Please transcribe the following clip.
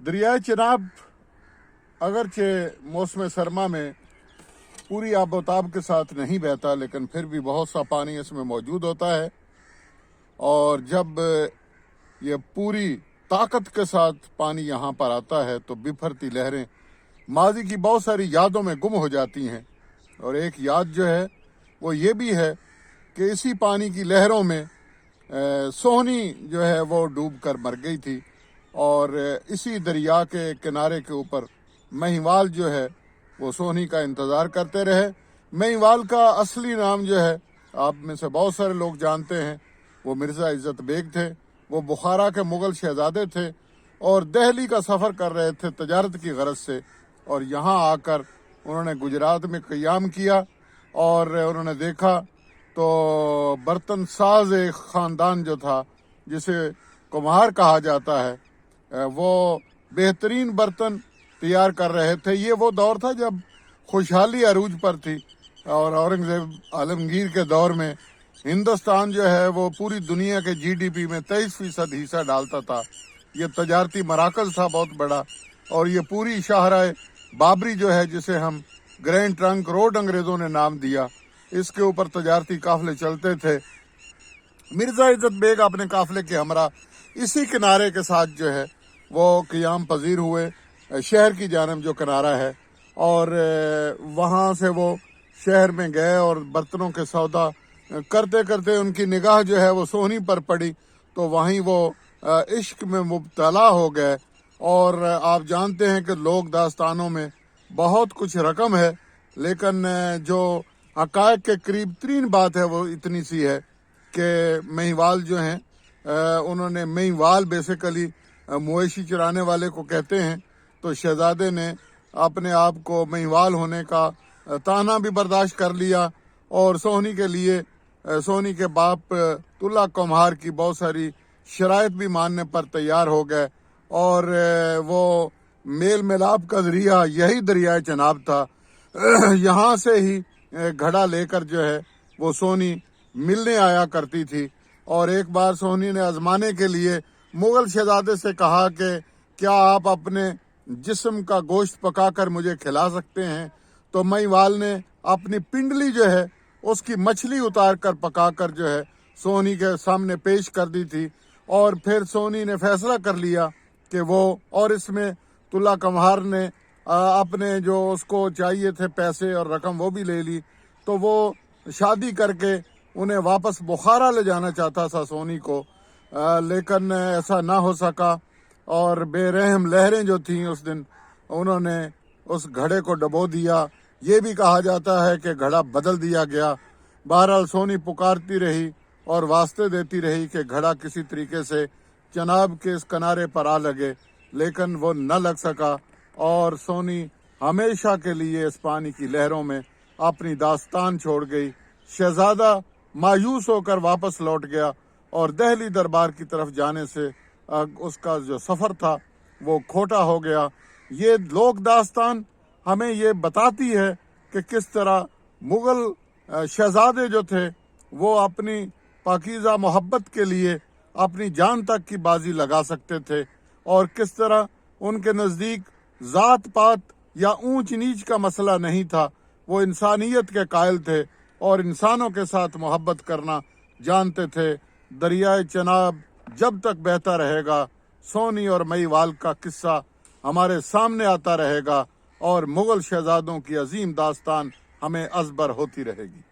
दरियाए चिनाब अगरचे मौसम सरमा में पूरी आबोताब के साथ नहीं बहता, लेकिन फिर भी बहुत सा पानी इसमें मौजूद होता है। और जब ये पूरी ताकत के साथ पानी यहाँ पर आता है तो बिफरती लहरें माजी की बहुत सारी यादों में गुम हो जाती हैं। और एक याद जो है वो ये भी है कि इसी पानी की लहरों में सोहनी जो है वो डूब कर मर गई थी। और इसी दरिया के किनारे के ऊपर महिवाल जो है वो सोहनी का इंतज़ार करते रहे। महिवाल का असली नाम जो है आप में से बहुत सारे लोग जानते हैं, वो मिर्ज़ा इज़्ज़त बेग थे। वो बुखारा के मुग़ल शहज़ादे थे और दिल्ली का सफ़र कर रहे थे तजारत की गरज से। और यहाँ आकर उन्होंने गुजरात में क़याम किया और उन्होंने देखा तो बर्तन साज एक ख़ानदान जो था जिसे कुम्हार कहा जाता है वो बेहतरीन बर्तन तैयार कर रहे थे। ये वो दौर था जब खुशहाली अरूज पर थी और औरंगज़ेब आलमगीर के दौर में हिंदुस्तान जो है वो पूरी दुनिया के जीडीपी में 23% हिस्सा डालता था। ये तजारती मराकज़ था बहुत बड़ा। और ये पूरी शाहराह बाबरी जो है जिसे हम ग्रैंड ट्रंक रोड अंग्रेज़ों ने नाम दिया, इसके ऊपर तजारती काफ़िले चलते थे। मिर्ज़ा इज़्ज़त बेग अपने काफ़िले के हमरा इसी किनारे के साथ जो है वो क़याम पजीर हुए शहर की जानब जो किनारा है। और वहाँ से वो शहर में गए और बर्तनों के सौदा करते करते उनकी निगाह जो है वो सोहनी पर पड़ी तो वहीं वो इश्क में मुब्तला हो गए। और आप जानते हैं कि लोक दास्तानों में बहुत कुछ रकम है, लेकिन जो हक़ाइक़ के करीब तरीन बात है वो इतनी सी है कि महिवाल जो हैं उन्होंने महिवाल बेसिकली मवेशी चराने वाले को कहते हैं। तो शहजादे ने अपने आप को महिवाल होने का ताना भी बर्दाश्त कर लिया और सोहनी के लिए सोहनी के बाप तुल्ला कुम्हार की बहुत सारी शराइत भी मानने पर तैयार हो गए। और वो मेल मिलाप का ज़रिया यही दरियाए चिनाब था। यहाँ से ही घड़ा लेकर जो है वो सोहनी मिलने आया करती थी। और एक बार सोहनी ने आजमाने के लिए मुग़ल शहजादे से कहा कि क्या आप अपने जिस्म का गोश्त पकाकर मुझे खिला सकते हैं। तो महिवाल ने अपनी पिंडली जो है उसकी मछली उतार कर पकाकर जो है सोहनी के सामने पेश कर दी थी। और फिर सोहनी ने फैसला कर लिया कि वो, और इसमें तुल्ला कुम्हार ने अपने जो उसको चाहिए थे पैसे और रकम वो भी ले ली। तो वो शादी करके उन्हें वापस बुखारा ले जाना चाहता था सोहनी को, लेकिन ऐसा ना हो सका। और बेरहम लहरें जो थीं उस दिन उन्होंने उस घड़े को डबो दिया। ये भी कहा जाता है कि घड़ा बदल दिया गया। बहरहाल सोहनी पुकारती रही और वास्ते देती रही कि घड़ा किसी तरीके से चिनाब के इस किनारे पर आ लगे, लेकिन वो न लग सका। और सोहनी हमेशा के लिए इस पानी की लहरों में अपनी दास्तान छोड़ गई। शहजादा मायूस होकर वापस लौट गया और दिल्ली दरबार की तरफ जाने से उसका जो सफ़र था वो खोटा हो गया। ये लोक दास्तान हमें ये बताती है कि किस तरह मुग़ल शहजादे जो थे वो अपनी पाकीज़ा मोहब्बत के लिए अपनी जान तक की बाजी लगा सकते थे और किस तरह उनके नज़दीक ज़ात पात या ऊंच नीच का मसला नहीं था। वो इंसानियत के कायल थे और इंसानों के साथ मोहब्बत करना जानते थे। दरियाए चिनाब जब तक बहता रहेगा सोहनी और महिवाल का किस्सा हमारे सामने आता रहेगा और मुग़ल शहजादों की अजीम दास्तान हमें अज़बर होती रहेगी।